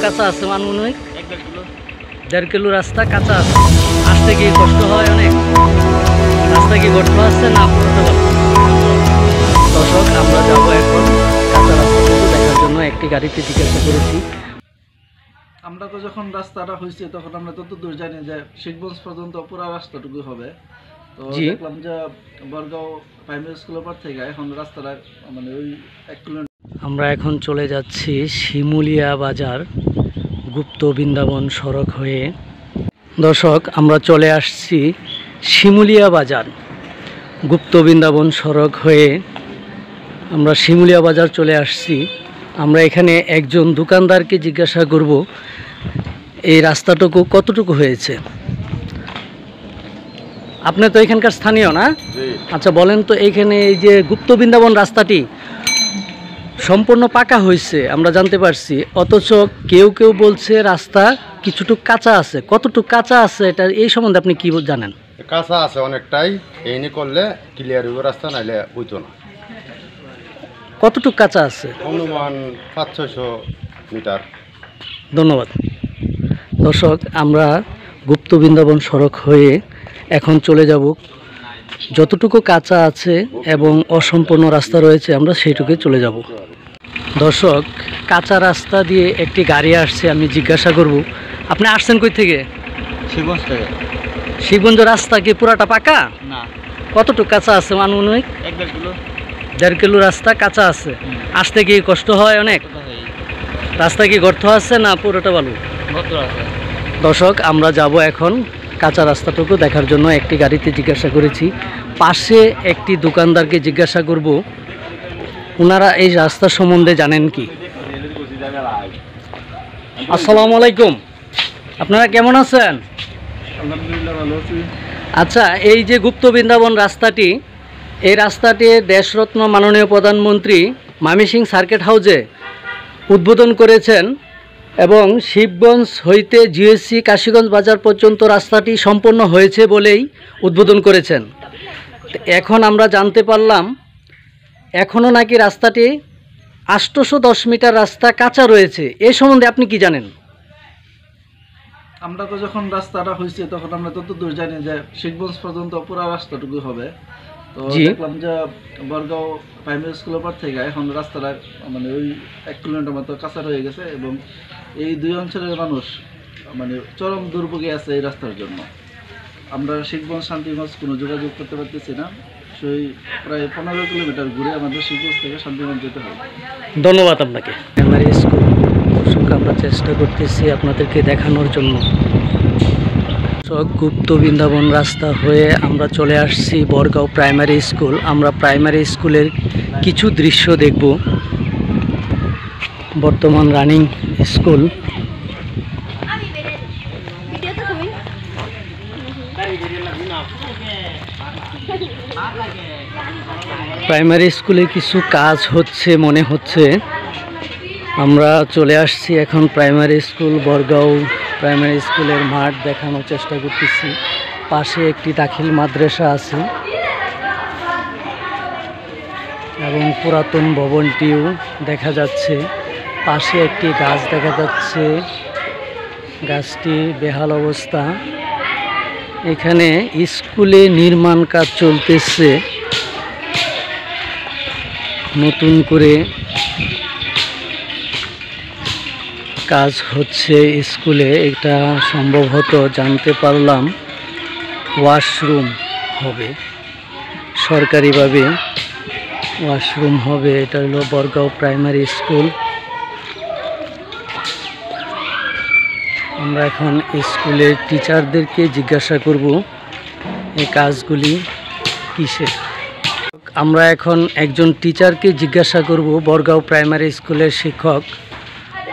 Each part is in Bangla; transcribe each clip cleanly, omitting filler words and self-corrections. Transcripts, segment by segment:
কাঁচা আছে আনুমানিক 1.5 কিলো রাস্তা কাঁচা আছে। আসতে কি কষ্ট হয় অনেক? রাস্তা কি গর্ত আছে না পুরোটা? দর্শক, আমরা যাবো এখন কাঁচা রাস্তাটুকু দেখার জন্য। একটি গাড়িতে জিজ্ঞাসা করেছি। আমরা তো যখন রাস্তাটা হয়েছে তখন আমরা ততদূর জানি যে শিখগঞ্জ পর্যন্ত পুরো রাস্তাটুকু হবে। তো দেখলাম যে বরগাঁও প্রাইমারি স্কুলের পর থেকে এখন রাস্তাটা মানে ওই 1 কিলোমিটার। আমরা এখন চলে যাচ্ছি শিমুলিয়া বাজার গুপ্ত বৃন্দাবন সড়ক হয়ে। দর্শক, আমরা চলে আসছি শিমুলিয়া বাজার গুপ্ত বৃন্দাবন সড়ক হয়ে। আমরা শিমুলিয়া বাজার চলে আসছি। আমরা এখানে একজন দোকানদারকে জিজ্ঞাসা করব এই রাস্তাটুকু কতটুকু হয়েছে। আপনি তো এখানকার স্থানীয় না? আচ্ছা, বলেন তো এইখানে এই যে গুপ্ত বৃন্দাবন রাস্তাটি সম্পূর্ণ পাকা হয়েছে আমরা জানতে পারছি, অথচ কেউ কেউ বলছে রাস্তা কিছুটুকু কাঁচা আছে। কতটুকু কাঁচা আছে এটা এই সম্বন্ধে আপনি কি জানেন? কাঁচা আছে অনেকটাই, এই নিয়ে করলে ক্লিয়ার হইব রাস্তা, নাইলে হইতো না। কতটুকু কাঁচা আছে? অনুমান 500-600 মিটার। ধন্যবাদ। দর্শক, আমরা গুপ্ত বৃন্দাবন সড়ক হয়ে এখন চলে যাব। যতটুকু কাঁচা আছে এবং অসম্পূর্ণ রাস্তা রয়েছে আমরা সেইটুকু চলে যাব। দর্শক, কাঁচা রাস্তা দিয়ে একটি গাড়ি আসছে। আমি জিজ্ঞাসা করব, আপনি আসছেন কই থেকে? শিখগঞ্জ থেকে। শিখগঞ্জ রাস্তা কি পুরাটা পাকা না, কতটুকু কাঁচা আছে আনুমানিক? 1.5 কিলো। 1.5 কিলো রাস্তা কাঁচা আছে। আসতে কি কষ্ট হয় অনেক? রাস্তা কি গর্ত আছে না পুরোটা বালু? গর্ত আছে। দর্শক, আমরা যাব এখন কাঁচা রাস্তাটুকু দেখার জন্য। একটি গাড়িতে জিজ্ঞাসা করেছি। পাশে একটি দোকানদারকে জিজ্ঞাসা করব ওনারা এই রাস্তা সম্বন্ধে জানেন কি। আসসালামু আলাইকুম, আপনারা কেমন আছেন? আলহামদুলিল্লাহ, ভালো আছি। আচ্ছা, এই যে গুপ্ত বৃন্দাবন রাস্তাটি, এই রাস্তাটি দেশরত্ন মাননীয় প্রধানমন্ত্রী ময়মনসিংহ সার্কিট হাউসে উদ্বোধন করেছেন এবং শিবগঞ্জ হইতে জিএসসি কাশীগঞ্জ বাজার পর্যন্ত রাস্তাটি সম্পন্ন হয়েছে বলেই উদ্বোধন করেছেন। এখন আমরা জানতে পারলাম এখনও নাকি রাস্তাটি 810 মিটার রাস্তা কাঁচা রয়েছে। এই সম্বন্ধে আপনি কি জানেন? আমরা তো যখন রাস্তাটা হয়েছে তখন আমরা ততদূর জানি যে শিখগঞ্জ পর্যন্ত পুরো রাস্তাটুকু হবে। তো দেখলাম যে বরগাঁও প্রাইমারি স্কুলের পর থেকে এখন রাস্তাটা মানে ওই 1 কিলোমিটার মতো কাঁচা হয়ে গেছে এবং এই দুই অঞ্চলের মানুষ মানে চরম দুর্ভোগে আছে এই রাস্তার জন্য। আমরা শিখগঞ্জ শান্তিগঞ্জ কোনো যোগাযোগ করতে পারতেছি না। সেই প্রায় 15 কিলোমিটার ঘুরে আমাদের শিখগঞ্জ থেকে শান্তিগঞ্জ যেতে হবে। ধন্যবাদ আপনাকে। প্রাইমারি স্কুল দর্শক, আমরা চেষ্টা করতেছি আপনাদেরকে দেখানোর জন্য। গুপ্ত বৃন্দাবন রাস্তা হয়ে আমরা চলে আসছি বরগাঁও প্রাইমারি স্কুল। আমরা প্রাইমারি স্কুলের কিছু দৃশ্য দেখব। বর্তমান রানিং স্কুল। প্রাইমারি স্কুলে কিছু কাজ হচ্ছে মনে হচ্ছে। আমরা চলে আসছি এখন প্রাইমারি স্কুল বরগাঁও প্রাইমারি স্কুলের মাঠ দেখানোর চেষ্টা করতেছি। পাশে একটি দাখিল মাদ্রাসা আছে এবং পুরাতন ভবনটিও দেখা যাচ্ছে। পাশে একটি গাছ দেখা যাচ্ছে, গাছটি বেহাল অবস্থা। এখানে স্কুলে নির্মাণ কাজ চলতেছে, নতুন করে কাজ হচ্ছে স্কুলে। এটা সম্ভবত জানতে পারলাম ওয়াশরুম হবে, সরকারিভাবে ওয়াশরুম হবে। এটা হলো বরগাঁও প্রাইমারি স্কুল। আমরা এখন স্কুলের টিচারদেরকে জিজ্ঞাসা করব এই কাজগুলি কিসের। আমরা এখন একজন টিচারকে জিজ্ঞাসা করব, বরগাঁও প্রাইমারি স্কুলের শিক্ষক,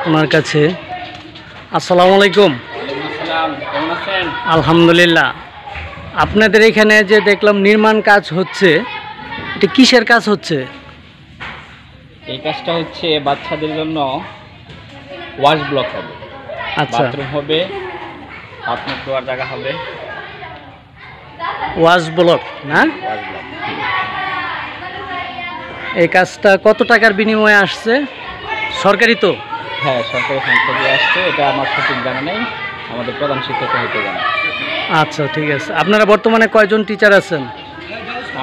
ওনার কাছে। আসসালামু আলাইকুম। আলহামদুলিল্লাহ। আপনাদের এখানে যে দেখলাম নির্মাণ কাজ হচ্ছে, এটা কিসের কাজ হচ্ছে? এই কাজটা হচ্ছে বাচ্চাদের জন্য ওয়াশ ব্লক হবে। আচ্ছা, বাথরুম হবে, আপনার ধোয়ার জায়গা হবে, ওয়াশ ব্লক না? Wash block. এই কাজটা কত টাকার বিনিময়ে আসছে? সরকারি তো? হ্যাঁ, সরকারি ফান্ড থেকে আসছে, এটা আমার সঠিক জানা নেই, আমাদের প্রধান শিক্ষক হতে জানা। আচ্ছা, ঠিক আছে। আপনারা বর্তমানে কয়জন টিচার আছেন?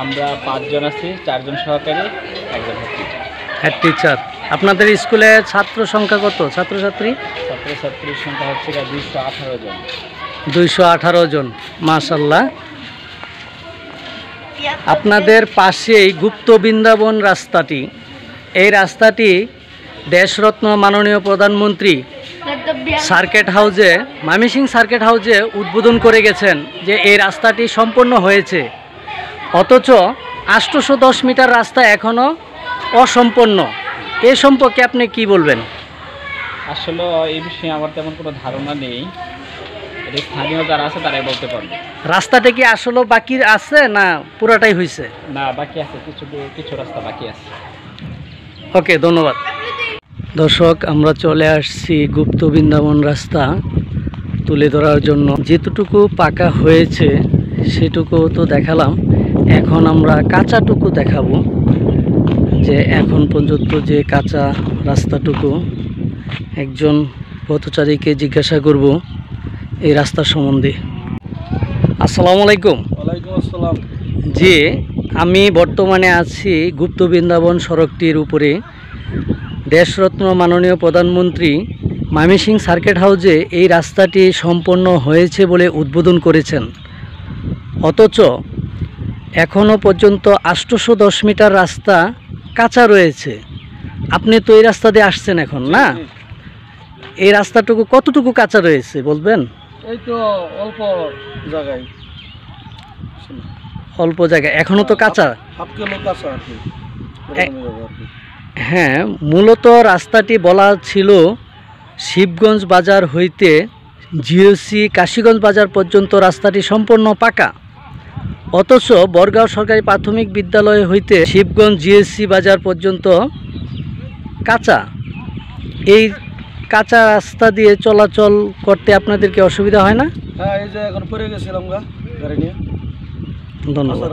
আমরা 5 জন আছি, 4 জন সহকারী, 1 জন হেড টিচার। আপনাদের স্কুলে ছাত্র সংখ্যা কত, ছাত্রছাত্রী? ছাত্রছাত্রীর সংখ্যা হচ্ছে 218 জন। 218 জন, মাশাআল্লাহ। আপনাদের পাশেই গুপ্ত বৃন্দাবন রাস্তাটি, এই রাস্তাটি দেশরত্ন মাননীয় প্রধানমন্ত্রী সার্কিট হাউজে, ময়মনসিংহ সার্কিট হাউজে উদ্বোধন করে গেছেন যে এই রাস্তাটি সম্পন্ন হয়েছে, অথচ 810 মিটার রাস্তা এখনও অসম্পন্ন। এ সম্পর্কে আপনি কি বলবেন? আসলে এই বিষয়ে আমার তেমন কোনো ধারণা নেই, এটা স্থানীয় যারা আছে তারাই বলতে পারবে। রাস্তাটা কি আসলে বাকি আছে না পুরাটাই হয়েছে? না, বাকি আছে, কিছু রাস্তা বাকি আছে। ওকে, ধন্যবাদ। দর্শক, আমরা চলে আসছি গুপ্ত বৃন্দাবন রাস্তা তুলে ধরার জন্য। যেটুকু পাকা হয়েছে সেটুকু তো দেখালাম, এখন আমরা কাঁচাটুকু দেখাবো, যে এখন পর্যন্ত যে কাঁচা রাস্তাটুকু। একজন পথচারীকে জিজ্ঞাসা করব এই রাস্তা সম্বন্ধে। আসসালামু আলাইকুম। ওয়ালাইকুম আসসালাম। জি, আমি বর্তমানে আছি গুপ্ত বৃন্দাবন সড়কটির উপরে। দেশরত্ন মাননীয় প্রধানমন্ত্রী ময়মনসিংহ সার্কিট হাউজে এই রাস্তাটি সম্পন্ন হয়েছে বলে উদ্বোধন করেছেন, অথচ এখনও পর্যন্ত 810 মিটার রাস্তা কাঁচা রয়েছে। আপনি তো এই রাস্তা দিয়ে আসছেন এখন, না? এই রাস্তাটুকু কতটুকু কাঁচা রয়েছে বলবেন? এই তো অল্প জায়গায়, অল্প জায়গা এখনও তো কাঁচা। হাফ কিলো কাঁচা আর কি। হ্যাঁ, মূলত রাস্তাটি বলা ছিল শিবগঞ্জ বাজার হইতে জিওসি কাশীগঞ্জ বাজার পর্যন্ত রাস্তাটি সম্পূর্ণ পাকা, অথচ বরগাঁও সরকারি প্রাথমিক বিদ্যালয় হইতে শিবগঞ্জ জিওসি বাজার পর্যন্ত কাঁচা। এই কাঁচা রাস্তা দিয়ে চলাচল করতে আপনাদেরকে অসুবিধা হয় না? হ্যাঁ, এই যে এখন পড়ে গেছিলাম গাড়ি নিয়ে। ধন্যবাদ।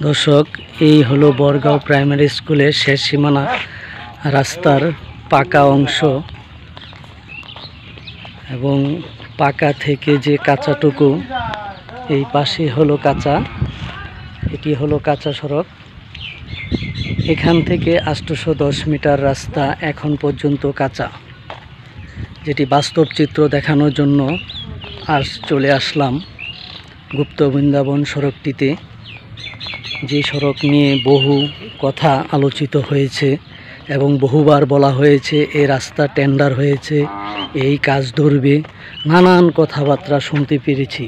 দর্শক, এই হলো বরগাঁও প্রাইমারি স্কুলের শেষ সীমানা রাস্তার পাকা অংশ, এবং পাকা থেকে যে কাঁচাটুকু, এই পাশে হলো কাঁচা, এটি হলো কাঁচা সড়ক। এখান থেকে 810 মিটার রাস্তা এখন পর্যন্ত কাঁচা, যেটি বাস্তব চিত্র দেখানোর জন্য চলে আসলাম গুপ্ত বৃন্দাবন সড়কটিতে। যে সড়ক নিয়ে বহু কথা আলোচিত হয়েছে এবং বহুবার বলা হয়েছে এই রাস্তা টেন্ডার হয়েছে, এই কাজ ধরবে, নানান কথাবার্তা শুনতে পেরেছি,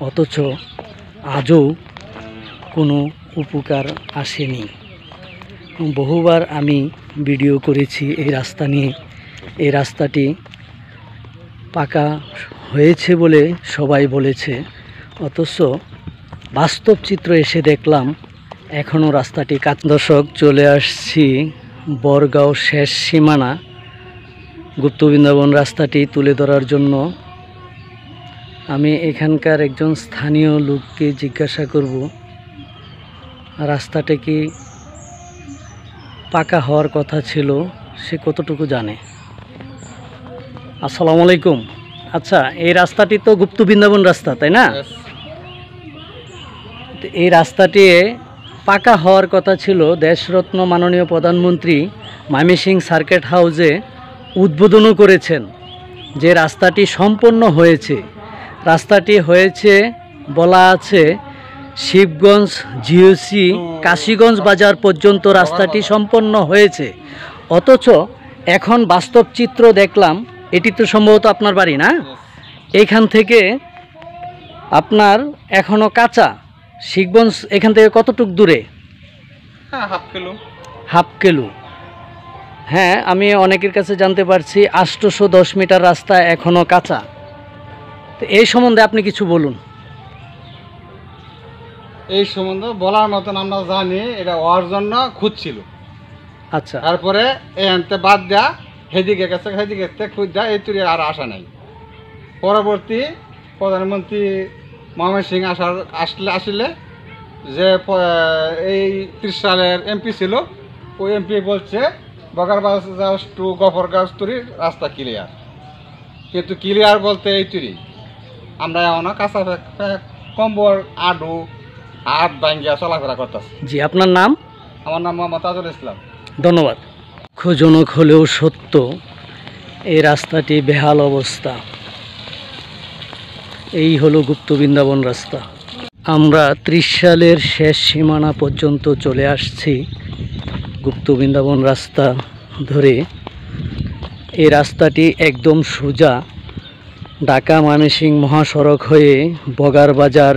অথচ আজও কোনো উপকার আসেনি। বহুবার আমি ভিডিও করেছি এই রাস্তা নিয়ে। এই রাস্তাটি পাকা হয়েছে বলে সবাই বলেছে, অথচ বাস্তব চিত্র এসে দেখলাম এখনও রাস্তাটি কাঁচা। দর্শক, চলে আসছি বরগাঁও শেষ সীমানা গুপ্ত বৃন্দাবন রাস্তাটি তুলে ধরার জন্য। আমি এখানকার একজন স্থানীয় লোককে জিজ্ঞাসা করব রাস্তাটা কি পাকা হওয়ার কথা ছিল, সে কতটুকু জানে। আসসালামু আলাইকুম। আচ্ছা, এই রাস্তাটি তো গুপ্ত বৃন্দাবন রাস্তা, তাই না? এই রাস্তাটি পাকা হওয়ার কথা ছিল, দেশরত্ন মাননীয় প্রধানমন্ত্রী ময়মনসিংহ সার্কিট হাউজে উদ্বোধনও করেছেন যে রাস্তাটি সম্পন্ন হয়েছে। রাস্তাটি হয়েছে বলা আছে শিবগঞ্জ জিওসি কাশীগঞ্জ বাজার পর্যন্ত রাস্তাটি সম্পন্ন হয়েছে, অথচ এখন বাস্তব চিত্র দেখলাম, এটি তো সম্ভবত আপনার বাড়ি, না? এইখান থেকে আপনার এখনও কাঁচা। শিবগঞ্জ এখান থেকে কতটুক দূরে? হ্যাঁ, হাফ কিলো। হ্যাঁ, আমি অনেকের কাছে জানতে পারছি 810 মিটার রাস্তা এখনও কাঁচা। তো এই সম্বন্ধে আপনি কিছু বলুন। এই সম্বন্ধে বলার মতন আমরা জানি, এটা ওর জন্য খুঁজছিল। আচ্ছা, তারপরে এই আনতে বাদ দেয়া, হেদিকে গেছে, হেদিকে খুঁজ দেয়া, এই তুই আর আসা নাই। পরবর্তী প্রধানমন্ত্রী ময়মনসিংহ আসলে যে এই 30 সালের এমপি ছিল, ওই এমপি বলছে বগারবাজার টু গফরগাঁও তুরির রাস্তা ক্লিয়ার, কিন্তু ক্লিয়ার বলতে এই তুরি আমরা এমন কাঁচা কম্বল আডু হাত ভাঙ্গিয়া চলাফেরা করতেছি। জি, আপনার নাম? আমার নাম মোহাম্মদ তাজুল ইসলাম। ধন্যবাদ। দুঃখজনক হলেও সত্য, এই রাস্তাটি বেহাল অবস্থা। এই হলো গুপ্ত বৃন্দাবন রাস্তা। আমরা 30 সালের শেষ সীমানা পর্যন্ত চলে আসছি গুপ্ত বৃন্দাবন রাস্তা ধরে। এই রাস্তাটি একদম সোজা ঢাকা ময়মনসিংহ মহাসড়ক হয়ে বগারবাজার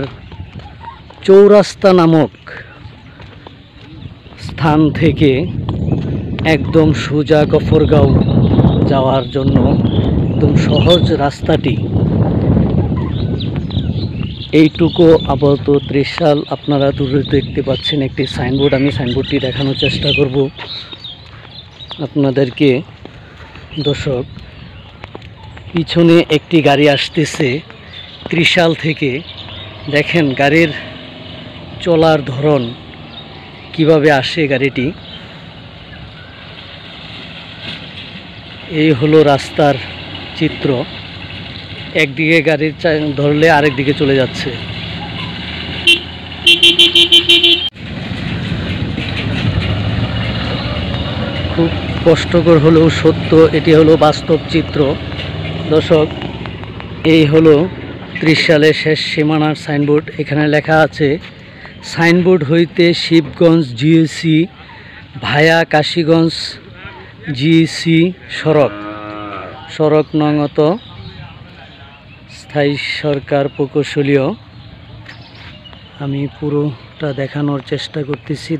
চৌরাস্তা নামক স্থান থেকে একদম সোজা গফরগাঁও যাওয়ার জন্য একদম সহজ রাস্তাটি। এইটুকু আপাতত 30 সাল আপনারা দূরে দেখতে পাচ্ছেন একটি সাইনবোর্ড। আমি সাইনবোর্ডটি দেখানোর চেষ্টা করব আপনাদেরকে। দর্শক, পিছনে একটি গাড়ি আসতেছে 30 সাল থেকে। দেখেন গাড়ির চলার ধরন কিভাবে আসে গাড়িটি। এই হলো রাস্তার চিত্র। একদিকে গাড়ি ধরলে আরেক দিকে চলে যাচ্ছে। খুব কষ্টকর হলেও সত্য, এটি হলো বাস্তব চিত্র। দর্শক, এই হলো 30 সালের শেষ সীমানার সাইনবোর্ড। এখানে লেখা আছে, সাইনবোর্ড হইতে শিবগঞ্জ জিএসি ভায়া কাশীগঞ্জ জিএসি সড়ক নঙত স্থায়ী সরকার প্রকৌশলীয়। আমি পুরোটা দেখানোর চেষ্টা করতেছি।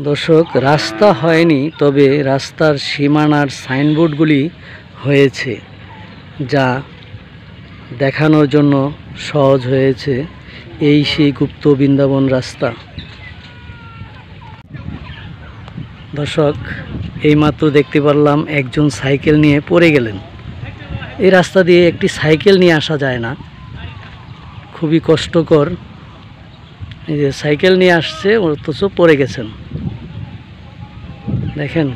দর্শক, রাস্তা হয়নি, তবে রাস্তার সীমানার সাইনবোর্ডগুলি হয়েছে, যা দেখানোর জন্য সহজ হয়েছে। এই সেই গুপ্ত বৃন্দাবন রাস্তা। দর্শক, এইমাত্র দেখতে পারলাম একজন সাইকেল নিয়ে পড়ে গেলেন। এই রাস্তা দিয়ে একটি সাইকেল নিয়ে আসা যায় না, খুবই কষ্টকর। এই যে সাইকেল নিয়ে আসছে, অথচ পড়ে গেছেন। দেখেন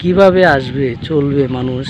কিভাবে আসবে, চলবে মানুষ।